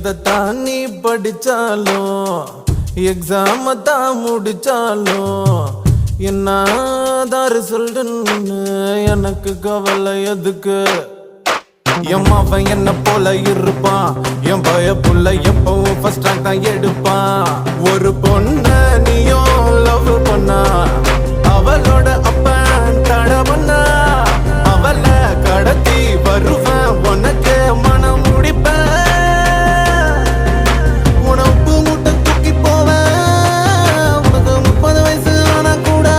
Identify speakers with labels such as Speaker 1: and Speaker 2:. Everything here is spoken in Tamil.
Speaker 1: எதைத்தான் நீ படிச்சாலும் எக்ஸாம தான் முடிச்சாலும் என்னதாரு சொல்லுன்னு எனக்கு கவலை எதுக்கு என் மாவன் என்ன போல இருப்பான் என் பய புள்ள எப்பவும் ஃபர்ஸ்ட் ரேங்க் தான் எடுப்பான் ஒரு பொண்ண நீயும் லவ் பண்ணா